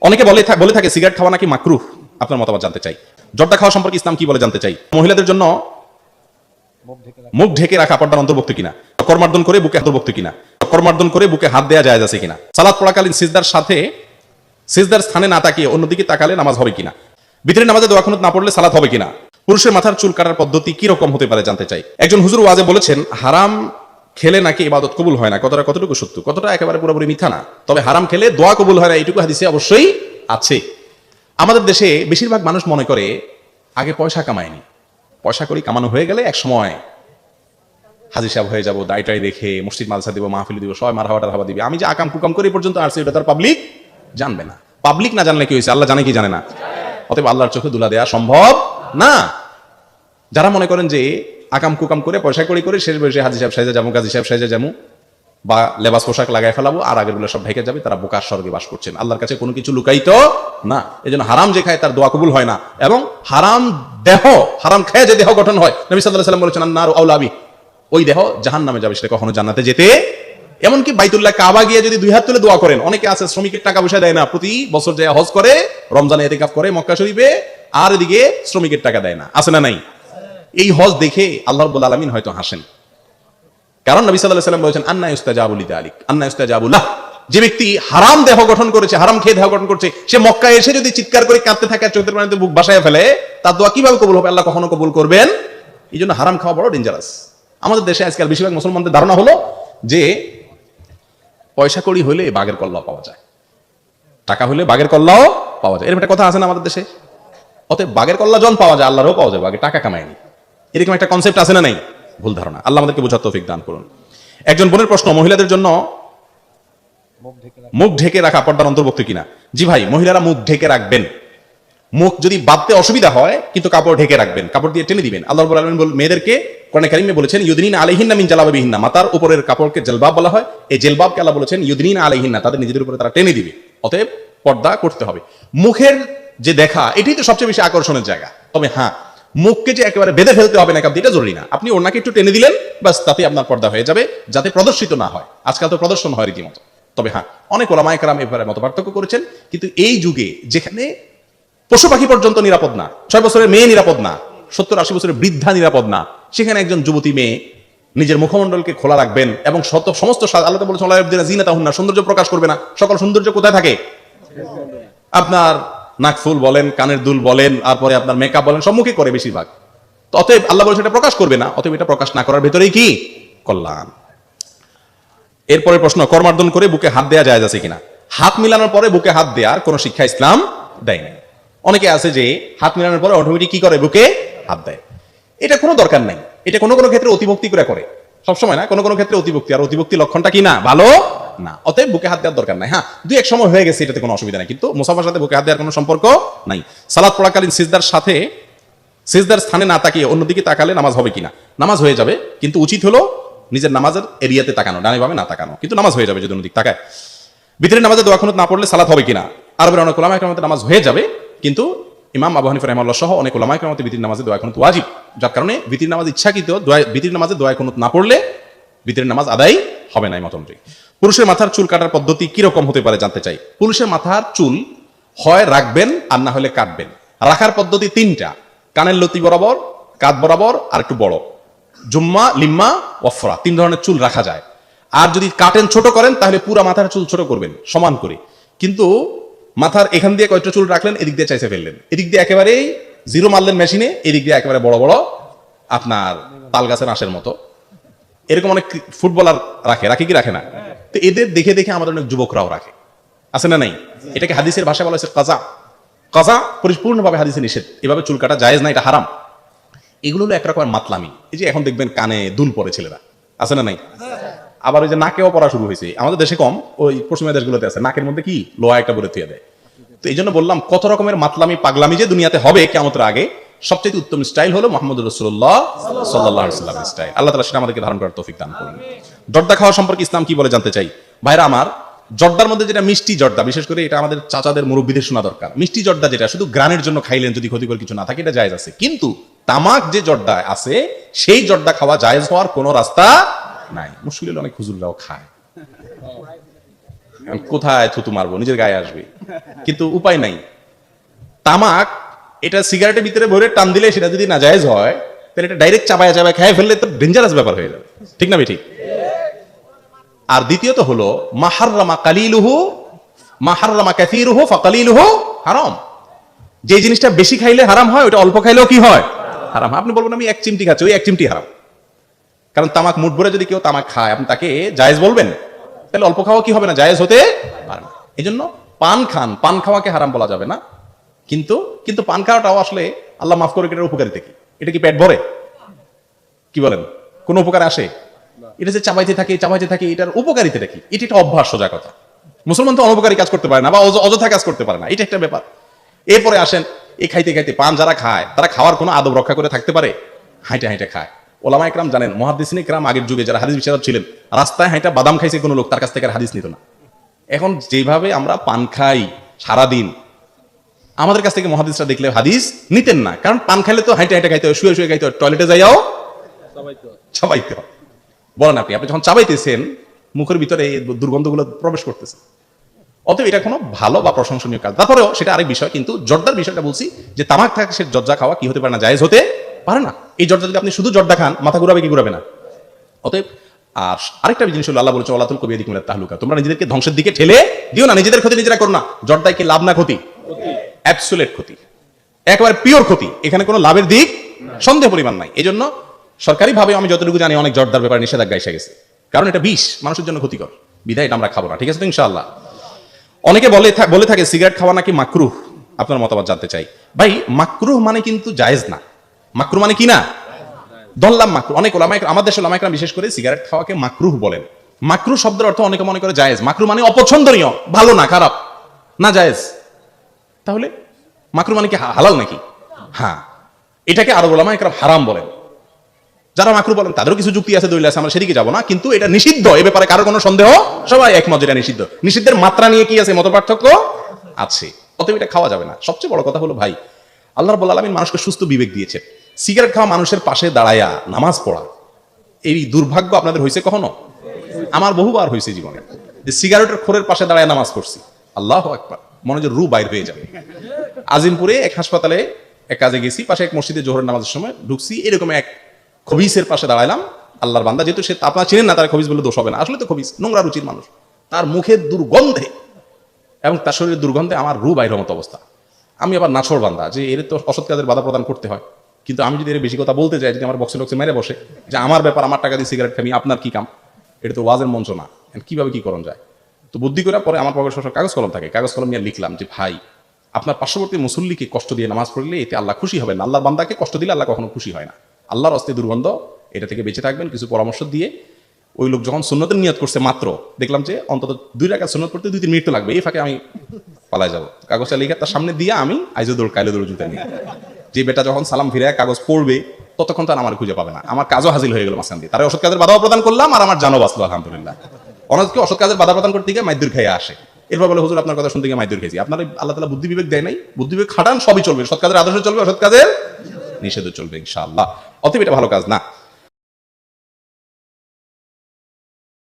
অনেকে বলে থাকে সিগারেট খাওয়া নাকি মাকরুহ। আপনার মতামত জানতে চাই। জর্দা খাওয়া সম্পর্কে ইসলাম কি বলে জানতে চাই। মহিলাদের জন্য মুখ ঢেকে রাখা পর্দার অন্তর্ভুক্ত কিনা, কর্মার্দন করে বুকে অন্তর্ভুক্ত কিনা, কর্মার্দন করে বুকে হাত দেওয়া জায়েজ আছে কিনা, সালাত পড়াকালীন সিজদার স্থানে না তাকিয়ে অন্যদিকে তাকালে নামাজ হবে কিনা, ভিতরে নামাজে দোয়া কুনুত না পড়লে সালাত হবে কিনা, পুরুষের মাথার চুল কাটার পদ্ধতি কি রকম হতে পারে জানতে চাই। একজন হুজুর ওয়াজে বলেছেন হারাম খেলে নাকি ইবাদত কবুল হয় না। কথাটা কতটুকু সত্য, কতটা একেবারে পুরোপুরি মিথ্যা না। তবে হারাম খেলে দোয়া কবুল হয় না এইটুকু হাদিসে অবশ্যই আছে। আমাদের দেশে বেশিরভাগ মানুষ মনে করে আগে পয়সা কামায়নি, পয়সা করি কামানো হয়ে গেলে এক সময় হাজির সাহেব হয়ে যাবো, দায়টাই রেখে মসজিদ মাদ্রাসা দিব, মাহফিল দিব, সবাই মারহাবা টারহাবা দিবে। আমি যে আকাম কুকাম করে পর্যন্ত আসছি এটা তার পাবলিক জানবে না। পাবলিক না জানলে কি হয়েছে, আল্লাহ জানে কি জানে না? অতএব আল্লাহর চোখে দুলা দেওয়া সম্ভব না। যারা মনে করেন যে আকাম কুকাম করে পয়সা করি করে শেষ বয়সে হাজি সাহেব সাইজা যাবো, গাজী সাহেব সাইজা যাবো, বা লেবাস পোশাক লাগাই ফেলাবো আর আগের গুলো সব ঢেকে যাবে, তারা বোকার স্বর্গে বাস করছেন। আল্লাহর কাছে কোনো কিছু লুকাইতো না। এই জন্য হারাম যে খায় তার দোয়া কবুল হয় না। এবং হারাম খেয়ে যে দেহ গঠন হয়, নবী সাল্লাল্লাহু আলাইহি ওয়াসাল্লাম বলেছেন আন্নারু আউলা বি, ওই দেহ জাহান্নামে যাবে, সেটা কখনো জান্নাতে যেতে। এমনকি বাইতুল্লাহ কাবা গিয়ে যদি দুই হাত তুলে দোয়া করেন, অনেকে আছে শ্রমিকের টাকা পয়সা দেয় না, প্রতি বছর যায় হজ করে, রমজানে ইতিকাফ করে মক্কা শরীফে, আর এদিকে শ্রমিকের টাকা দেয় না। আছে না নাই? এই হজ দেখে আল্লাহ রাব্বুল আলামিন হয়তো হাসেন। কারণ নবী সাল্লাল্লাহু আলাইহি ওয়াসাল্লাম বলেছেন আন্না ইউস্তাজাবু লিযালিক, আন্না ইউস্তাজাবু লাহ, যে ব্যক্তি হারাম দেহ গঠন করেছে, হারাম খেয়ে দেহ গঠন করছে, সে মক্কায় এসে যদি চিৎকার করে কাঁদতে থাকে, চোখের পানিতে বুক ভাসায় ফেলে, তার দোয়া কিভাবে কবুল হবে? আল্লাহ কখনো কবুল করবেন? এই জন্য হারাম খাওয়া বড় ডেঞ্জারাস। আমাদের দেশে আজকাল বেশিরভাগ মুসলমানদের ধারণা হলো যে পয়সা কড়ি হলে বাঘের কল্লাও পাওয়া যায়, টাকা হলে বাঘের কল্লাও পাওয়া যায়, এরকম একটা কথা আছে না আমাদের দেশে? অতএব বাঘের কল্লা জন পাওয়া যায়, আল্লাহরও পাওয়া যায়, বাঘে টাকা কামায়নি, এরকম একটা কনসেপ্ট আছে না নাই? ভুল ধারণা। আল্লাহ আমাদেরকে বোঝার তৌফিক দান করুন। একজন বোনের প্রশ্ন, মহিলাদের জন্য মুখ ঢেকে রাখা পর্দার অন্তর্ভুক্ত কিনা। জি ভাই, মহিলারা মুখ ঢেকে রাখবেন। মুখ যদি বাঁধতে অসুবিধা হয় কিন্তু কাপড় ঢেকে রাখবেন, কাপড় দিয়ে টেনে দিবেন। আল্লাহ রাব্বুল আলামিন মেয়েদেরকে কোরআনে কারিমে বলেছেন ইউদনিনা আলাইহিন্না মিন জালাবিবিহিন্না, মাথার উপরের কাপড়কে জেলবাব বলা হয়। এই জেলবাবকে আল্লাহ বলেছেন ইউদনিনা আলাইহিন্না, তাদের নিজেদের উপরে তারা টেনে দিবে। অতএব পর্দা করতে হবে। মুখের যে দেখা, এটাই তো সবচেয়ে বেশি আকর্ষণের জায়গা। তবে হ্যাঁ, মুখকে যে একেবারে বেঁধে ফেলতে হবে নাকাব দিয়ে, এটা জরুরি না। আপনি ওনাকে একটু টেনে দিলেন, বাস, তাতে আপনার পর্দা হয়ে যাবে, যাতে প্রদর্শিত না হয়। আজকাল তো প্রদর্শন হয় রীতিমতো। তবে হ্যাঁ, অনেক ওলামায়ে কেরাম এবারে মত পার্থক্য করেছেন। কিন্তু এই যুগে যেখানে পশু পাখি পর্যন্ত নিরাপদ না, 6 বছরের মেয়ে নিরাপদ না, 70-80 বছরের বৃদ্ধা নিরাপদ না, সেখানে একজন যুবতী মেয়ে নিজের মুখমণ্ডলকে খোলা রাখবেন এবং সমস্ত আল্লাহ তো বলেছেন জিনাতাহুন্না, সৌন্দর্য প্রকাশ করবে না। সকল সৌন্দর্য কোথায় থাকে? আপনার নাকফুল বলেন, কানের দুল বলেন, তারপরে আপনার মেকআপ বলেন, সম্মুখে করে বেশিরভাগ। তো অতএব আল্লাহ বলেছেন এটা প্রকাশ করবে না। অতএব এটা প্রকাশ না করার ভেতরেই কি কল্যাণ। এরপরে প্রশ্ন, কর্মার্দন করে বুকে হাত দেওয়া যায় আছে কিনা। হাত মিলানোর পরে বুকে হাত দেওয়ার কোন শিক্ষা ইসলাম দেয়নি। অনেকে আছে যে হাত মিলানোর পরে অটোমেটিক কি করে, বুকে হাত দেয়। এটা কোনো দরকার নাই। এটা কোনো কোনো ক্ষেত্রে অতিভক্তি করে, সবসময় না, কোনো কোনো ক্ষেত্রে অতিভক্তি। আর অতিভক্তি লক্ষণটা কি না, ভালো না। অতএব বুকে হাত দেওয়ার দরকার নাই। হ্যাঁ, দুই এক সময় হয়ে গেছে, এটাতে কোনো অসুবিধা নাই, কিন্তু মুসাফার সাথে বুকে হাত দেওয়ার কোনো সম্পর্ক নাই। সালাত পড়াকালীন সিজদার স্থানে না তাকিয়ে অন্যদিকে তাকালে নামাজ হবে কিনা। নামাজ হয়ে যাবে, কিন্তু উচিত হলো নিজের নামাজের এরিয়াতে তাকানো, ডানে বামে না তাকানো, কিন্তু নামাজ হয়ে যাবে যদি অন্যদিকে তাকায়। ভিতরে নামাজে দোয়া কুনুত না পড়লে সালাত হবে কিনা। আরবের অনেক উলামায়ে কেরামের নামাজ হয়ে যাবে, কিন্তু ইমাম আবু হানিফা রাহিমাহুল্লাহ সহ অনেক উলামায়ে কেরামের ভিতরের নামাজে দোয়া কুনুত ওয়াজিব, যার কারণে ভিতরের নামাজ ইচ্ছাকৃত ভিতরের নামাজে দোয়া কুনুত না পড়লে ভিতরের নামাজ আদায় হবে না। এই মত অনুযায়ী পুরুষের মাথার চুল কাটার পদ্ধতি কি রকম হতে পারে জানতে চাই। পুরুষের মাথার চুল হয় রাখবেন আর না হলে কাটবেন। রাখার পদ্ধতি 3টা: কানের লতি বরাবর, কাঁধ বরাবর, আর একটু বড়। জুম্মা, লিম্মা, ওয়ফরা, 3 ধরনের চুল রাখা যায়। আর যদি কাটেন, ছোট করেন, তাহলে পুরো মাথার চুল ছোট করবেন সমান করে। কিন্তু মাথার এখান দিয়ে কয়েকটা চুল রাখলেন, এদিক দিয়ে চাইছে ফেললেন, এদিক দিয়ে একেবারেই জিরো মারলেন মেশিনে, এদিক দিয়ে একেবারে বড় বড় আপনার তাল গাছের আঁশের মতো। এরকম অনেক ফুটবলার রাখে কি রাখে না? তো এদের দেখে দেখে আমাদের অনেক যুবকরাও রাখে, আছে না নাই? এটাকে হাদিসের ভাষায় বলা হয়েছে কাজা। পরিপূর্ণভাবে হাদিসে নিষেধ, এভাবে চুল কাটা জায়েজ না, এটা হারাম। এগুলো হলো একরকমের মাতলামি। এই যে এখন দেখবেন কানে দুল পরে ছেলেরা, আছে না নাই? আবার ওই যে নাকেও পড়া শুরু হয়েছে, আমাদের দেশে কম, ওই পশ্চিমা দেশগুলোতে আছে, নাকের মধ্যে কি লোহা একটা বলে থুয়ে দেয়। তো এই জন্য বললাম, কত রকমের মাতলামি পাগলামি যে দুনিয়াতে হবে কিয়ামতের আগে, সবচেয়ে উত্তম স্টাইল হলো মুহাম্মদুর রাসূলুল্লাহ সাল্লাল্লাহু আলাইহি ওয়াসাল্লামের স্টাইল। আল্লাহ তাআলা সেটা আমাদেরকে ধারণ করার তৌফিক দান করুন। জর্দা খাওয়া সম্পর্কে ইসলাম কি বলে জানতে চাই। ভাইরা আমার, জর্দার মধ্যে যেটা মিষ্টি জর্দা, বিশেষ করে এটা আমাদের চাচাদের মুরব্বীদের শোনা দরকার। মিষ্টি জর্দা যেটা শুধু গ্রানের জন্য খাইলেন, যদি ক্ষতিকর কিছু না থাকে, এটা জায়েজ আছে। কিন্তু তামাক যে জর্দা আছে, সেই জর্দা খাওয়া জায়েজ হওয়ার কোনো রাস্তা নাই। মুশকিল হলো অনেক হুজুররাও খায়। কোথায় থুতু মারবো, নিজের গায়ে আসবে, কিন্তু উপায় নাই। তামাক এটা সিগারেটের ভিতরে ভরে টান দিলে সেটা যদি নাজায়েজ হয়, তাহলে এটা ডাইরেক্ট চাবায় চাবায় খেয়ে ফেললে তো ডেঞ্জারাস ব্যাপার হয়ে যাবে, ঠিক না ঠিক? আর দ্বিতীয়ত হলো মাহাররামা কালিলুহু মাহাররামা কাসীরুহু ফাকালিলুহু হারাম। যে জিনিসটা বেশি খাইলে হারাম হয়, ওটা অল্প খাইলেও কি হয়? হারাম। আপনি বলবেন আমি এক চিমটি খাচ্ছি, ওই এক চিমটি হারাম। কারণ তামাক মুঠ ভরে যদি কেউ তামাক খায়, আপনি তাকে জায়েজ বলবেন? তাহলে অল্প খাওয়া কি হবে না, জায়েজ হতে পারে না। এই জন্য পান খান, পান খাওয়াকে হারাম বলা যাবে না। কিন্তু কিন্তু পান খাওয়াটাও আসলে আল্লাহ মাফ করে, এটার উপকারিতা কি? এটা কি পেট ভরে? কি বলেন, কোন উপকার আসে? এটা যে চাবাইতে থাকে, এটার উপকারিতাটা কি? এটা একটা অভ্যাস, সোজা কথা। মুসলমান তো অনপকারী কাজ করতে পারে না, বা অযথা কাজ করতে পারে না, এটা একটা ব্যাপার। এরপরে আসেন, এই খাইতে খাইতে পান যারা খায়, তারা খাওয়ার কোনো আদব রক্ষা করে থাকতে পারে? হাইটে হাইটে খায়। ওলামা ইকরাম জানেন, মুহাদ্দিসিন ইকরাম আগের যুগে যারা হাদিস বিশারদ ছিলেন, রাস্তায় হাইটা বাদাম খাইছে কোনো লোক, তার কাছ থেকে আর হাদিস নিত না। এখন যেভাবে আমরা পান খাই সারাদিন, আমাদের কাছ থেকে মুহাদ্দিসরা দেখলে হাদিস নিতেন না। কারণ পান খাইলে তো হাইটে হাইটে খাইতে হয়, শুয়ে শুয়ে খাইতে হয়, টয়লেটে যাইও চাবাইতে হয়। বলেন আপনি যখন চাবাইতেছেন, মুখের ভিতরে এই দুর্গন্ধগুলো প্রবেশ করতেছে। অতএব এটা কোনো ভালো বা প্রশংসনীয় কাজ। তারপরেও সেটা আরেক বিষয়, কিন্তু জর্দার বিষয়টা বলছি যে তামাক থাকে, সে জর্দা খাওয়া কি হতে পারে না, জায়েজ হতে পারে না। এই জর্দা যদি আপনি শুধু জর্দা খান, মাথা ঘুরাবে কি ঘুরাবে না? অতএব আর আরেকটা জিনিস হলো, আল্লাহ বলেছে ওয়ালাতুল কবিয়াদিকুম ইলাত তাহলুকা, তোমরা নিজেদেরকে ধ্বংসের দিকে ঠেলে দিও না, নিজেদের ক্ষতি নিজেরা করো না। জর্দায় কি লাভ না ক্ষতি? অ্যাবসোলিউট ক্ষতি, একেবারে পিওর ক্ষতি। এখানে কোনো লাভের দিক সন্দেহ পরিমাণ নাই। এই জন্য সরকারিভাবে আমি যতটুকু জানি, অনেক জর্দার ব্যাপারে নিষেধাজ্ঞা এসে গেছে, কারণ এটা বিষ, মানুষের জন্য ক্ষতিকর, বিধায় এটা আমরা খাবো না। ঠিক আছে তো ইনশাআল্লাহ? অনেকে বলে থাকে সিগারেট খাওয়া নাকি মাকরুহ। আপনার মতামত জানতে চাই। ভাই, মাকরুহ মানে কিন্তু জায়েজ না। মাকরুহ মানে কি না? ধরলাম মাকরুহ। অনেক ওলামা, আমাদের দেশের ওলামা ইকরাম বিশেষ করে সিগারেট খাওয়াকে মাকরুহ বলেন। মাকরুহ শব্দের অর্থ অনেকে মনে করে জায়েজ। মাকরুহ মানে অপছন্দনীয়, ভালো না, খারাপ না, জায়েজ। তাহলে মাকরুহ মানে কি হালাল নাকি? হ্যাঁ, এটাকে আরব ওলামা ইকরাম হারাম বলেন। যারা মাকরুহ বলেন তাদেরও কিছু যুক্তি আছে, দলিল আছে, আমরা সেদিকে যাবো না। কিন্তু এটা নিষিদ্ধ, এ ব্যাপারে কারো কোনো সন্দেহ, সবাই একমত এটা নিষিদ্ধ। নিষিদ্ধের মাত্রা নিয়ে কি আছে, মত পার্থক্য আছে। অতএব এটা খাওয়া যাবে না। সবচেয়ে বড় কথা হলো ভাই, আল্লাহ রাব্বুল আলামিন মানুষকে সুস্থ বিবেক দিয়েছে। সিগারেট খাওয়া মানুষের পাশে দাঁড়ায়া নামাজ পড়া, এই দুর্ভাগ্য আপনাদের হয়েছে কখনো? আমার বহুবার হয়েছে জীবনে, যে সিগারেটের খোরের পাশে দাঁড়ায় নামাজ পড়ছি। আল্লাহু আকবার, মনে হয় রু বাইর হয়ে যাবে। আজিমপুরে এক হাসপাতালে এক কাজে গেছি, পাশে এক মসজিদে জোহরের নামাজের সময় ঢুকছি, এরকম এক খবিসের পাশে দাঁড়াইলাম। আল্লাহর বান্দা, যেহেতু সে আপনারা চিনেন না, তার খবিস বলে দোষ হবে না, আসলে তো খবিস, নোংরা রুচির মানুষ। তার মুখের দুর্গন্ধে এবং তার শরীরের দুর্গন্ধে আমার রু বাইরের মতো অবস্থা। আমি আবার নাছর বান্দা, যে এর তো অসৎ কাজের বাধা প্রদান করতে হয়, কিন্তু আমি যদি এর বেশি কথা বলতে যাই, যদি আমার বক্সে টক্সে মেরে বসে যে আমার ব্যাপার, আমার টাকা দিয়ে সিগারেট খাবি, আপনার কি কাম, এটা তো ওয়াজের মঞ্চ না, কিভাবে কি করণ যায়। তো বুদ্ধি করে পরে আমার পকেটে সব কাগজ কলম থাকে, কাগজ কলম নিয়ে লিখলাম যে ভাই, আপনার পার্শ্ববর্তী মুসল্লিকে কষ্ট দিয়ে নামাজ পড়লে এতে আল্লাহ খুশি হবেন না। আল্লাহর বান্দাকে কষ্ট দিলে আল্লাহ কখনো খুশি হয় না। আল্লাহর অস্তে দুর্গন্ধ, এটা থেকে বেঁচে থাকবেন। কিছু পরামর্শ দিয়ে ওই লোক যখন সুন্নতের নিয়ত করছে, মাত্র দেখলাম যে অন্তত 2 রাকাত সুন্নত পড়তে 2-3 মিনিট তো লাগবে, এই ফাঁকে আমি পালাই যাবো। কাগজটা লিখে তার সামনে দিয়ে আমি আইজো দৌড় কাইলো দৌড় জুতা নিয়ে, যে বেটা যখন সালাম ফিরে কাগজ পড়বে ততক্ষণ তার আমার খুঁজে পাবে না। আমার কাজও হাজির হয়ে গেল মাঝখান দিয়ে, তারা অসৎ কাজের বাধাও প্রদান করলাম, আর আমার জানও বাঁচলো আলহামদুলিল্লাহ। অনেকে অসৎ কাজের বাধা প্রদান করতে গিয়ে মাইদুর খেয়ে আসে, এরপর বলে হুজুর আপনার কথা শুনতে গিয়ে মাইদুর খেয়েছি। আপনার আল্লাহ তাআলা বুদ্ধি বিবেক দেয় নাই, বুদ্ধি বিবেক খাটান, সবই চলবে, সৎ কাজের আদর্শ চলবে, অসৎ কাজের নিষেধও চলবে ইনশাআল্লাহ। অতএব এটা ভালো কাজ না।